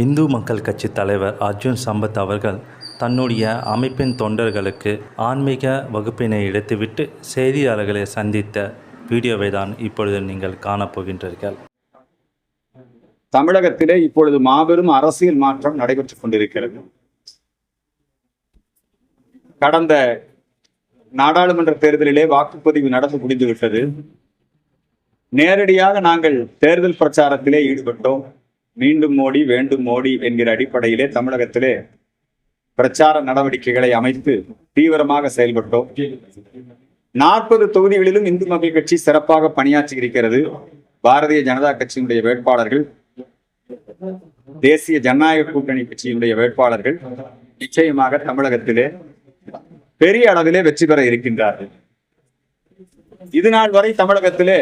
இந்து மக்கள் கட்சி தலைவர் அர்ஜுன் சம்பத் அவர்கள் தன்னுடைய அமைப்பின் தொண்டர்களுக்கு ஆன்மீக வகுப்பினை எடுத்துவிட்டு செய்தியாளர்களை சந்தித்த வீடியோவை தான் இப்பொழுது நீங்கள் காணப்போகின்றீர்கள். தமிழகத்திலே இப்பொழுது மாபெரும் அரசியல் மாற்றம் நடைபெற்றுக் கொண்டிருக்கிறது. கடந்த நாடாளுமன்ற தேர்தலிலே வாக்குப்பதிவு நடந்து முடிந்துவிட்டது. நேரடியாக நாங்கள் தேர்தல் பிரச்சாரத்திலே ஈடுபட்டோம். மீண்டும் மோடி வேண்டும் மோடி என்கிற அடிப்படையிலே தமிழகத்திலே பிரச்சார நடவடிக்கைகளை அமைத்து தீவிரமாக செயல்பட்டோம். 40 தொகுதிகளிலும் இந்து மக்கள் கட்சி சிறப்பாக பணியாற்றி இருக்கிறது. பாரதிய ஜனதா கட்சியினுடைய வேட்பாளர்கள், தேசிய ஜனநாயக கூட்டணி கட்சியினுடைய வேட்பாளர்கள் நிச்சயமாக தமிழகத்திலே பெரிய அளவிலே வெற்றி பெற இருக்கின்றார்கள். இது நாள் வரை தமிழகத்திலே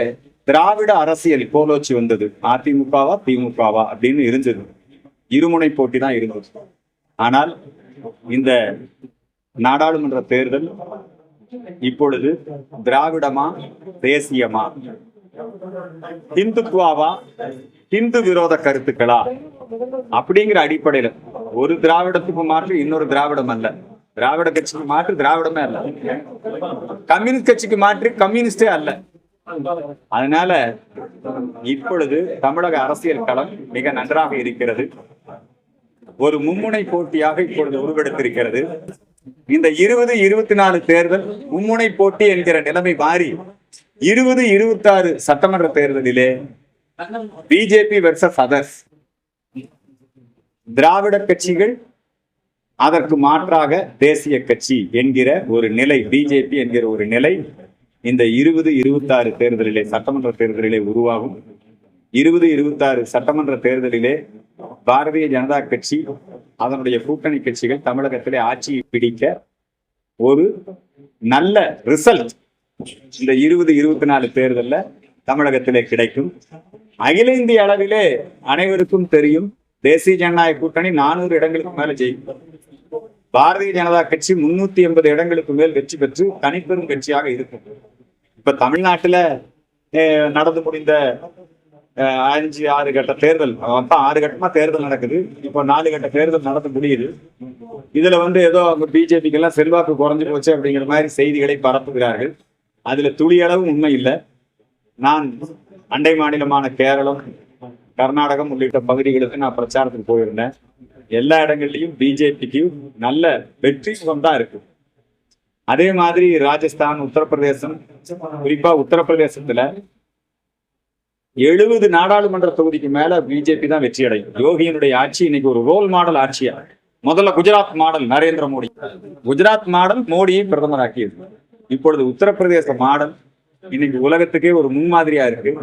திராவிட அரசியல் போலோச்சி வந்தது. அதிமுகவா திமுகவா அப்படின்னு இருந்தது. இருமுனை போட்டி தான் இருந்தது. ஆனால் இந்த நாடாளுமன்ற தேர்தல் இப்பொழுது திராவிடமா தேசியமா, இந்துத்துவாவா இந்து விரோத கருத்துக்களா அப்படிங்கிற அடிப்படையில ஒரு திராவிடத்துக்கு மாற்று இன்னொரு திராவிடம் அல்ல, திராவிட கட்சிக்கு மாற்று திராவிடமே அல்ல, கம்யூனிஸ்ட் கட்சிக்கு மாற்று கம்யூனிஸ்டே அல்ல. அதனால இப்பொழுது தமிழக அரசியல் களம் மிக நன்றாக இருக்கிறது. ஒரு மும்முனை போட்டியாக இப்பொழுது உருவெடுத்திருக்கிறது. இந்த 2024 தேர்தல் மும்முனை போட்டி என்கிற நிலைமை மாறி 2026 சட்டமன்ற தேர்தலிலே பிஜேபி வெர்சஸ் அதர்ஸ், திராவிட கட்சிகள் அதற்கு மாற்றாக தேசிய கட்சி என்கிற ஒரு நிலை, பிஜேபி என்கிற ஒரு நிலை இந்த 2026 தேர்தலிலே சட்டமன்ற தேர்தலிலே உருவாகும். 2026 சட்டமன்ற தேர்தலிலே பாரதிய ஜனதா கட்சி அதனுடைய கூட்டணி கட்சிகள் தமிழகத்திலே ஆட்சியை பிடிக்க ஒரு நல்ல ரிசல்ட் இந்த 2024 தேர்தலில் தமிழகத்திலே கிடைக்கும். அகில இந்திய அளவிலே அனைவருக்கும் தெரியும், தேசிய ஜனநாயக கூட்டணி 400 இடங்களுக்கு மேல ஜெயிக்கும். பாரதிய ஜனதா கட்சி 380 இடங்களுக்கு மேல் வெற்றி பெற்று தனிப்பெரும் கட்சியாக இருக்கும். இப்ப தமிழ்நாட்டுல நடந்து முடிந்த 5-6 கட்ட தேர்தல், 6 கட்டமா தேர்தல் நடக்குது. இப்போ 4 கட்ட தேர்தல் நடந்து முடியுது. இதுல ஏதோ பிஜேபிக்கு எல்லாம் செல்வாக்கு குறைஞ்சு போச்சு அப்படிங்கிற மாதிரி செய்திகளை பரப்புகிறார்கள். அதுல துளியளவு உண்மை இல்லை. நான் அண்டை மாநிலமான கேரளம், கர்நாடகம் உள்ளிட்ட பகுதிகளுக்கு நான் பிரச்சாரத்துக்கு போயிருந்தேன். எல்லா இடங்கள்லயும் பிஜேபிக்கு நல்ல வெற்றி முகம் தான் இருக்கு. அதே மாதிரி ராஜஸ்தான், உத்தரப்பிரதேசம், குறிப்பா உத்தரப்பிரதேசத்துல 70 நாடாளுமன்ற தொகுதிக்கு மேல பிஜேபி தான் வெற்றி அடையும். யோகியினுடைய ஆட்சி இன்னைக்கு ஒரு ரோல் மாடல் ஆட்சியா. முதல்ல குஜராத் மாடல் நரேந்திர மோடி, குஜராத் மாடல் மோடியை பிரதமராக்கியது. இப்பொழுது உத்தரப்பிரதேச மாடல் இன்னைக்கு உலகத்துக்கே ஒரு முன்மாதிரியா இருக்கு.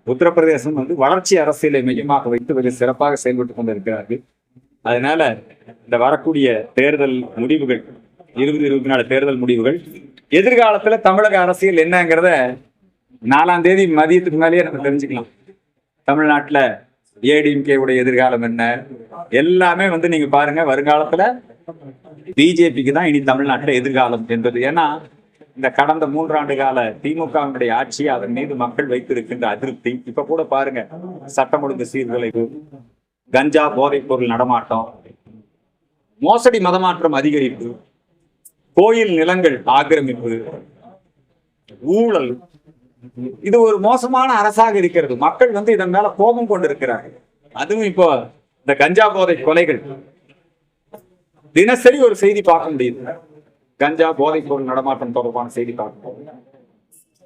உத்தரப்பிரதேசம் வளர்ச்சி அரசியலை மையமாக வைத்து மிக சிறப்பாக செயல்பட்டு கொண்டிருக்கிறார்கள். அதனால இந்த வரக்கூடிய தேர்தல் முடிவுகள், 2024 தேர்தல் முடிவுகள் எதிர்காலத்துல தமிழக அரசியல் என்னங்கிறத 4ஆம் தேதி மதியத்துக்கு மேலேயே நம்ம தெரிஞ்சுக்கலாம். தமிழ்நாட்டுல ஏடிஎம்கே உடைய எதிர்காலம் என்ன எல்லாமே நீங்க பாருங்க. வருங்காலத்துல பிஜேபிக்கு தான் இனி தமிழ்நாட்டுல எதிர்காலம் என்பது. ஏன்னா இந்த கடந்த 3 ஆண்டு கால திமுகவினுடைய ஆட்சி, அதன் மீது மக்கள் வைத்திருக்கின்ற அதிருப்தி. இப்ப கூட பாருங்க, சட்டம் ஒழுங்கு சீர்குலைவு, கஞ்சா போதைப் பொருள் நடமாட்டம், மோசடி மதமாற்றம் அதிகரிப்பு, கோயில் நிலங்கள் ஆக்கிரமிப்பு, ஊழல், இது ஒரு மோசமான அரசாக இருக்கிறது. மக்கள் இதன் மேல கோபம் கொண்டு இருக்கிறார்கள். அதுவும் இப்போ இந்த கஞ்சா போதை கொலைகள் தினசரி ஒரு செய்தி பார்க்க முடியுது. கஞ்சா போதைப் பொருள் நடமாட்டம் தொடர்பான செய்தி பார்க்க.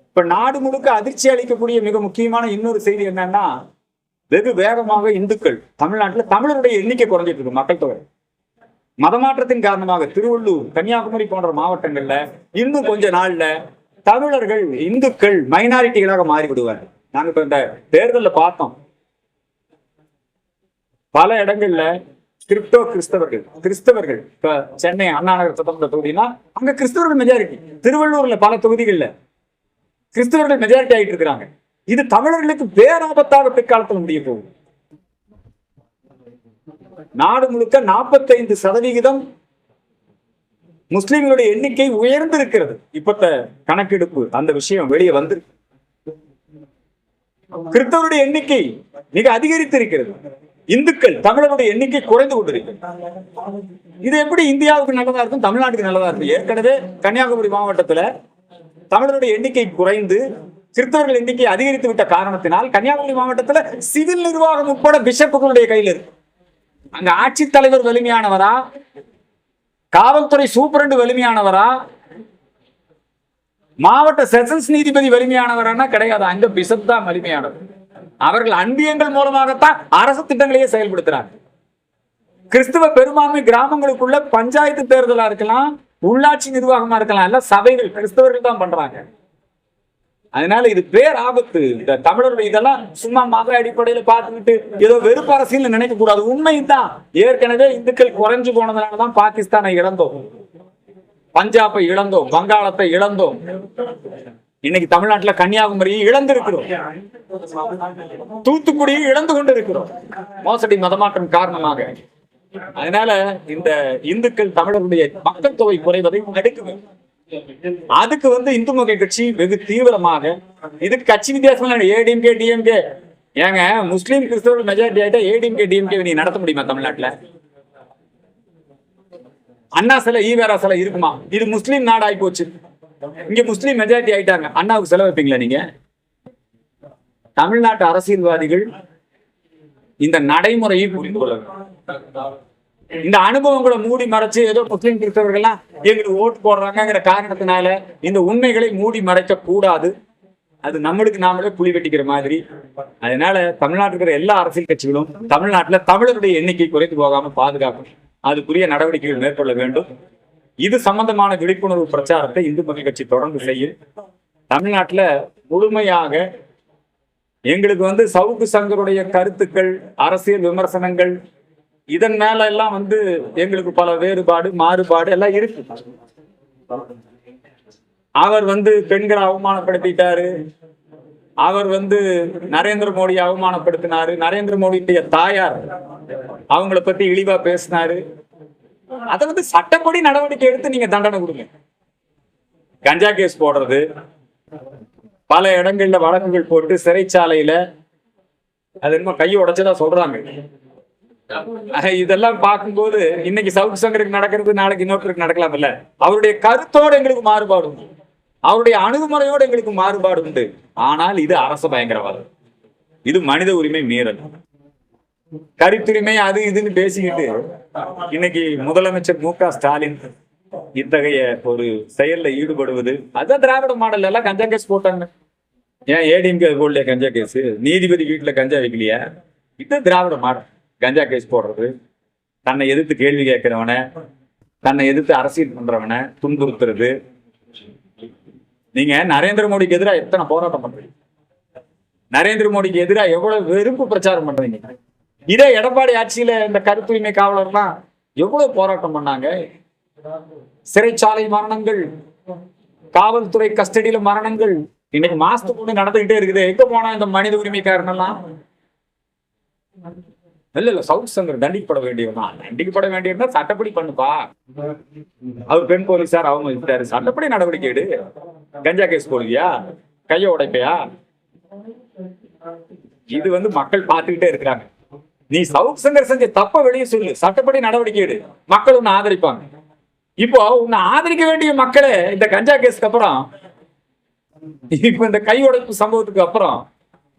இப்ப நாடு முழுக்க அதிர்ச்சி அளிக்கக்கூடிய மிக முக்கியமான இன்னொரு செய்தி என்னன்னா, வெகு வேகமாக இந்துக்கள் தமிழ்நாட்டுல தமிழருடைய எண்ணிக்கை குறைஞ்சிட்டு இருக்கு. மக்கள் தொகை மதமாற்றத்தின் காரணமாக திருவள்ளூர், கன்னியாகுமரி போன்ற மாவட்டங்கள்ல இன்னும் கொஞ்ச நாள்ல தமிழர்கள், இந்துக்கள் மைனாரிட்டிகளாக மாறிவிடுவார்கள். நாங்க இப்ப இந்த தேர்தலில் பார்த்தோம், பல இடங்கள்ல கிறிஸ்தவர்கள் இப்ப சென்னை அண்ணா நகர் சட்டமன்ற தொகுதினா அங்க கிறிஸ்தவர்கள் மெஜாரிட்டி. திருவள்ளூர்ல பல தொகுதிகள்ல கிறிஸ்தவர்கள் மெஜாரிட்டி ஆகிட்டு இருக்கிறாங்க. இது தமிழர்களுக்கு பேராபத்தாக பிற்காலத்தில் முடிய போகுது. நாடு முழுக்க 45% முஸ்லிம்களுடைய எண்ணிக்கை உயர்ந்திருக்கிறது. இப்பத்த கணக்கெடுப்பு அந்த விஷயம் வெளியே வந்திருக்கு. கிறிஸ்தவருடைய எண்ணிக்கை மிக அதிகரித்திருக்கிறது. இந்துக்கள் தமிழருடைய எண்ணிக்கை குறைந்து கொண்டிருக்கு. இது எப்படி இந்தியாவுக்கு நல்லதா இருக்கும், தமிழ்நாட்டுக்கு நல்லதா இருக்கும்? ஏற்கனவே கன்னியாகுமரி மாவட்டத்துல தமிழருடைய எண்ணிக்கை குறைந்து கிறிஸ்தவர்கள் எண்ணிக்கை அதிகரித்து விட்ட காரணத்தினால் கன்னியாகுமரி மாவட்டத்துல சிவில் நிர்வாகம் உட்பட பிஷப்புகளுடைய கையில் இருக்கு. அங்க ஆட்சித்தலைவர் வலிமையானவரா, காவல்துறை சூப்பரண்டு வலிமையானவரா, மாவட்ட செஷன்ஸ் நீதிபதி வலிமையானவரானா கிடையாது. அங்க பிஷப் தான் வலிமையானவர். அவர்கள் அன்பியங்கள் மூலமாகத்தான் அரசு திட்டங்களையே செயல்படுத்துறாங்க. கிறிஸ்துவ பெரும்பான்மை கிராமங்களுக்குள்ள பஞ்சாயத்து தேர்தலா இருக்கலாம், உள்ளாட்சி நிர்வாகமா இருக்கலாம், எல்லாம் சபைகள் கிறிஸ்தவர்கள் தான் பண்றாங்க. அதனால இது பேர் ஆபத்து. இந்த தமிழர்கள் இதெல்லாம் சும்மா மத அடிப்படையில பார்த்துக்கிட்டு ஏதோ வெறுப்பு அரசியல் நினைக்க கூடாது. உண்மைதான், ஏற்கனவே இந்துக்கள் குறைஞ்சு போனதுனாலதான் பாகிஸ்தானை இழந்தோம், பஞ்சாபை இழந்தோம், வங்காளத்தை இழந்தோம். இன்னைக்கு தமிழ்நாட்டுல கன்னியாகுமரியை இழந்து இருக்கிறோம், தூத்துக்குடியை இழந்து கொண்டு இருக்கிறோம் மோசடி மதமாற்றம் காரணமாக. அதனால இந்த இந்துக்கள் தமிழர்களுடைய மக்கள் தொகை குறைவதை தடுக்க வேண்டும். அதுக்கு இந்து மக்கள் கட்சி வெகு தீவிரமாக, இதுக்கு கட்சி வித்தியாசம் ஏடிஎம்கே டிஎம்கே. ஏங்க முஸ்லீம் கிறிஸ்தவர்கள் மெஜாரிட்டி ஆயிட்டா ஏடிஎம்கே டிஎம்கே நீ நடத்த முடியுமா தமிழ்நாட்டுல? அண்ணா சிலை ஈவேரா சிலை இருக்குமா? இது முஸ்லீம் நாடு ஆகி போச்சு, இங்க முஸ்லீம் மெஜாரிட்டி ஆயிட்டாங்க, அண்ணாவுக்கு செலவு வைப்பீங்களா நீங்க? தமிழ்நாட்டு அரசியல்வாதிகள் இந்த நடைமுறையை புரிந்து கொள்ள வேண்டும். இந்த அனுபவங்களை மூடி மறைச்சு ஏதோ முஸ்லீம் கிறிஸ்தவர்கள்லாம் எங்களுக்கு ஓட்டு போடுறாங்கிற காரணத்தினால இந்த உண்மைகளை மூடி மறைக்க கூடாது. அது நம்மளுக்கு நாமளே புலி வெட்டிக்கிற மாதிரி. அதனால தமிழ்நாட்டில் இருக்கிற எல்லா அரசியல் கட்சிகளும் தமிழ்நாட்டுல தமிழருடைய எண்ணிக்கை குறைந்து போகாம பாதுகாக்கும் அதுக்குரிய நடவடிக்கைகள் மேற்கொள்ள வேண்டும். இது சம்பந்தமான விழிப்புணர்வு பிரச்சாரத்தை இந்து மக்கள் கட்சி தொடர்ந்து செய்யும். தமிழ்நாட்டுல முழுமையாக எங்களுக்கு சவுக்கு சங்கருடைய கருத்துக்கள், அரசியல் விமர்சனங்கள், இதன் மேல எல்லாம் எங்களுக்கு பல வேறுபாடு மாறுபாடு எல்லாம் இருக்கு. அவர் பெண்களை அவமானப்படுத்திட்டாரு, அவர் நரேந்திர மோடி அவமானப்படுத்தினாரு, நரேந்திர மோடியுடைய தாயார் அவங்கள பத்தி இழிவா பேசினாரு. அதை சட்டப்படி நடவடிக்கை எடுத்து நீங்க தண்டனை கொடுங்க. கஞ்சா கேஸ் போடுறது, பல இடங்கள்ல வழக்குகள் போட்டு சிறைச்சாலையில அது என்ன கையை உடைச்சதா சொல்றாங்க. இதெல்லாம் பார்க்கும்போது இன்னைக்கு சவுக்கு சங்கருக்கு நடக்கிறது நாளைக்கு இன்னொருத்தருக்கு நடக்கலாம் இல்ல. அவருடைய கருத்தோடு எங்களுக்கு மாறுபாடு உண்டு, அவருடைய அணுகுமுறையோடு எங்களுக்கு மாறுபாடு உண்டு. ஆனால் இது அரச பயங்கரவாதம், இது மனித உரிமை மீறல், கருத்துரிமை அது இதுன்னு பேசிக்கிட்டு இன்னைக்கு முதலமைச்சர் மு க ஸ்டாலின் இத்தகைய ஒரு செயல்ல ஈடுபடுவது. அதான் திராவிட மாடல். எல்லாம் கஞ்சா கேஸ் போட்டாங்க, ஏன் ஏடிஎம்கே போடலையா கஞ்சா கேஸ்? நீதிபதி வீட்டுல கஞ்சா வைக்கலையா? இது திராவிட மாடல். கஞ்சா கேஸ் போடுறது, தன்னை எதிர்த்து கேள்வி கேட்கிறவன, தன்னை எதிர்த்து அரசியல் பண்றவனை துன்புறுத்துறது. நீங்க நரேந்திர மோடிக்கு எதிராக எத்தனை போராட்டம் பண்றீங்க? நரேந்திர மோடிக்கு எதிராக எவ்வளவு வெறுப்பு பிரச்சாரம் பண்றீங்க? இதே எடப்பாடி ஆட்சியில இந்த கருத்துரிமை காவலர்லாம் எவ்வளவு போராட்டம் பண்ணாங்க. சிறைச்சாலை மரணங்கள், காவல்துறை கஸ்டடியில மரணங்கள் இன்னைக்கு மாசத்துக்கு கொண்டு நடந்துகிட்டே இருக்குது. எங்க போனா இந்த மனித உரிமைக்காரன் எல்லாம் இல்ல சவுத் சங்கர் தண்டிக்கப்பட வேண்டியவதான். தண்டிக்கப்பட வேண்டியதுனா சட்டப்படி பண்ணுப்பா. அவர் பெண் போலீஸார் அவங்க சட்டப்படி நடவடிக்கை எடு. கஞ்சா கேஸ் போடுவியா? கைய உடைப்பையா? இது மக்கள் பார்த்துக்கிட்டே இருக்கிறாங்க. நீ சவுத் சங்கர் செஞ்ச தப்ப வெளியே சொல்லு, சட்டப்படி நடவடிக்கை எடு, மக்கள் உன்னை ஆதரிப்பாங்க. இப்போ உன்னை ஆதரிக்க வேண்டிய மக்களே இந்த கஞ்சா கேஸ்க்கு அப்புறம், இப்ப இந்த கை உடைப்பு சம்பவத்துக்கு அப்புறம்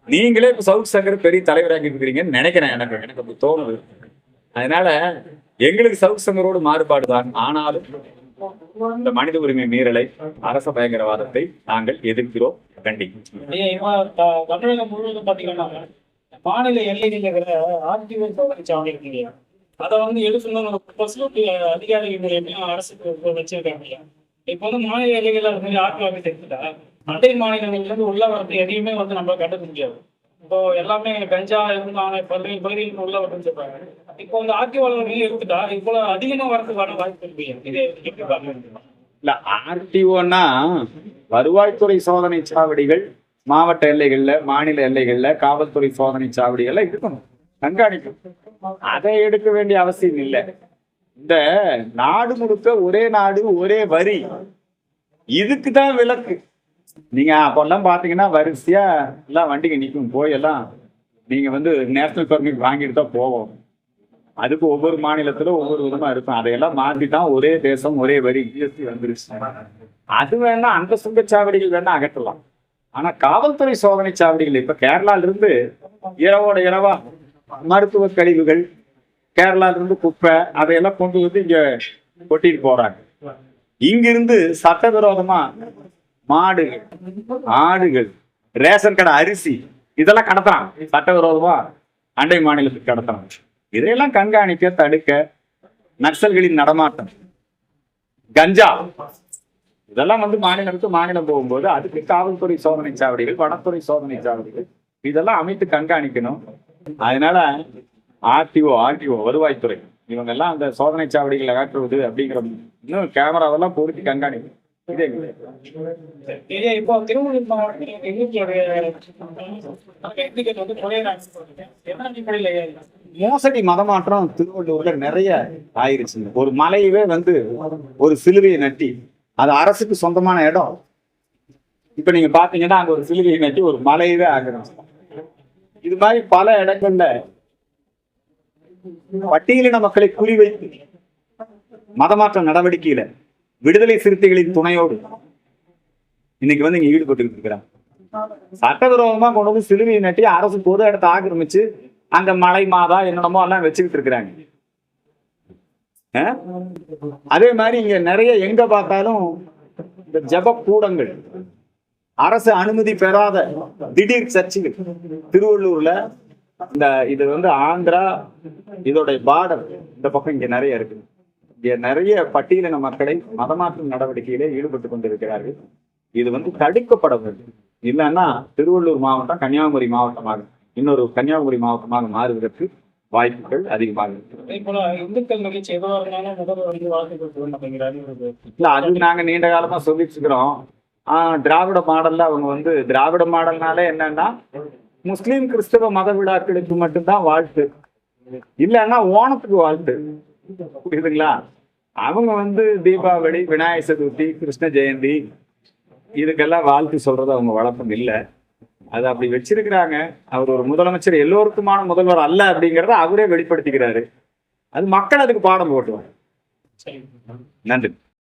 நீங்களே இப்ப சவுத் சங்கர் பெரிய தலைவராகி இருக்கிறீங்கன்னு நினைக்கிறேன். எனக்கு தோணுது. அதனால எங்களுக்கு சவுத் சங்கரோடு மாறுபாடுதான். ஆனாலும் இந்த மனித உரிமை மீறலை, அரச பயங்கரவாதத்தை நாங்கள் எதிர்க்கிறோம், கண்டிக்கிறோம். தமிழகம் முழுவதும் பாத்தீங்கன்னா மாநில எல்லைகள் ஆர்டிஓ சாவடி அதை எடுக்கணும் அதிகாரிகள் மூலியமா அரசுக்கு வச்சிருக்காங்க. இப்ப மாநில எல்லைகள் ஆர்டிஓ எடுத்துட்டா அண்டை மாநிலங்கள்ல இருந்து உள்ள வரது எதையுமே நம்ம கண்டுக்க முடியாது. இப்போ எல்லாமே கஞ்சா இருந்தாங்க பல்வேறு பகுதிகளுக்கு உள்ள வரதுன்னு சொல்றாங்க. இப்போ ஆர்டிஓ எடுத்துட்டா இப்போ அதிகமா வரதுக்கான வாய்ப்பு இருக்கு. இல்ல ஆர்டிஓன்னா வருவாய்த்துறை சோதனை சாவடிகள் மாவட்ட எல்லைகள்ல, மாநில எல்லைகள்ல காவல்துறை சோதனை சாவடிகள்ல இருக்கணும், கண்காணிக்கும். அதை எடுக்க வேண்டிய அவசியம் இல்லை. இந்த நாடு முழுக்க ஒரே நாடு ஒரே வரி, இதுக்குதான் விலக்கு. நீங்க அப்பெல்லாம் பாத்தீங்கன்னா வரிசையா எல்லாம் வண்டிக்கு நிற்கும், போய் எல்லாம் நீங்க வந்து நேஷனல் பெர்மிட் வாங்கிட்டு தான் போவோம். அதுக்கு ஒவ்வொரு மாநிலத்துல ஒவ்வொரு விதமா இருக்கும். அதையெல்லாம் மாற்றி தான் ஒரே தேசம் ஒரே வரி ஜிஎஸ்டி வந்துருச்சு. அது வேணா அந்த சுங்கச்சாவடிகள் வேணா அகற்றலாம். ஆனா காவல்துறை சோதனை சாவடிகள் இப்ப கேரளால இருந்து இரவோட இரவா மருத்துவ கழிவுகள், கேரளால இருந்து குப்பை அதையெல்லாம் கொண்டு வந்து இங்க கொட்டிட்டு போறாங்க. இங்கிருந்து சட்டவிரோதமா மாடுகள், ஆடுகள், ரேஷன் கடை அரிசி இதெல்லாம் கடத்துறான். சட்டவிரோதமா அண்டை மாநிலத்துக்கு கடத்துறான். இதையெல்லாம் கண்காணிக்க, தடுக்க, நக்சல்களின் நடமாட்டம், கஞ்சா இதெல்லாம் வந்து மாநிலத்துக்கு மாநிலம் போகும்போது அதுக்கு காவல்துறை சோதனை சாவடிகள், வனத்துறை சோதனை சாவடிகள் இதெல்லாம் அமைத்து கண்காணிக்கணும். அதனால ஆர்டிஓ வருவாய்த்துறை இவங்க எல்லாம் அந்த சோதனை சாவடிகள் அகற்றுவது அப்படிங்கிற இன்னும் கேமராவெல்லாம் பொருத்தி கண்காணிக்கணும். இப்போ திருவள்ளூர் மாவட்டத்தில் மோசடி மதமாற்றம் திருவள்ளூர்ல நிறைய ஆயிருச்சு. ஒரு மலையவே வந்து ஒரு சிலுவையை நட்டி, அது அரசுக்கு சொந்தமான இடம். இப்ப நீங்க பாத்தீங்கன்னா அங்க ஒரு சிலுவையை நட்டி ஒரு மலையவே ஆகிருச்சு. இது மாதிரி பல இடங்கள்ல பட்டியலின மக்களை குறிவைத்து மதமாற்ற நடவடிக்கையில விடுதலை சிறுத்தைகளின் துணையோடு இன்னைக்கு வந்து இங்க ஈடுபட்டு இருக்கிறாங்க. சட்டவிரோதமா கொண்டு வந்து சிலுவையை நட்டி அரசு பொது இடத்தை ஆக்கிரமிச்சு அங்க மலை மாதா என்னென்னமோ எல்லாம் வச்சுக்கிட்டு இருக்கிறாங்க. அதே மாதிரி இங்க நிறைய எங்க பார்த்தாலும் இந்த ஜப கூடங்கள், அரசு அனுமதி பெறாத திடீர் சர்ச்சுகள் திருவள்ளூர்ல இந்த இது வந்து ஆந்திரா இதோடைய பார்டர் இந்த பக்கம் இங்க நிறைய இருக்கு. இங்க நிறைய பட்டியலின மக்களை மதமாற்றும் நடவடிக்கையிலே ஈடுபட்டு கொண்டிருக்கிறார்கள். இது வந்து தடுக்கப்பட வேண்டும். இல்லைன்னா திருவள்ளூர் மாவட்டம் கன்னியாகுமரி மாவட்டமாக இன்னொரு கன்னியாகுமரி மாவட்டமாக மாறுவதற்கு வாய்ப்புகள் அதிகமாக இருக்கு. இந்துக்கள் நிகழ்ச்சி எதுவாக இருந்தாலும் முதல்வர் வந்து வாழ்க்கை இல்ல அது நாங்க நீண்ட காலமா சொல்லிட்டு இருக்கிறோம். திராவிட மாடல்ல அவங்க வந்து திராவிட மாடல்னாலே என்னன்னா முஸ்லீம் கிறிஸ்தவ மத விழாக்களுக்கு மட்டும்தான் வாழ்த்து, இல்லைன்னா ஓணத்துக்கு வாழ்த்து. புரியுதுங்களா? அவங்க வந்து தீபாவளி, விநாயகர் சதுர்த்தி, கிருஷ்ண ஜெயந்தி இதுக்கெல்லாம் வாழ்த்து சொல்றது அவங்க வழக்கம் இல்லை. அது அப்படி வச்சிருக்கிறாங்க. அவர் ஒரு முதலமைச்சர் எல்லோருக்குமான முதல்வர் அல்ல அப்படிங்கிறத அவரே வெளிப்படுத்திக்கிறாரு. அது மக்கள் அதுக்கு பாடம் போட்டுவாங்க. நன்றி.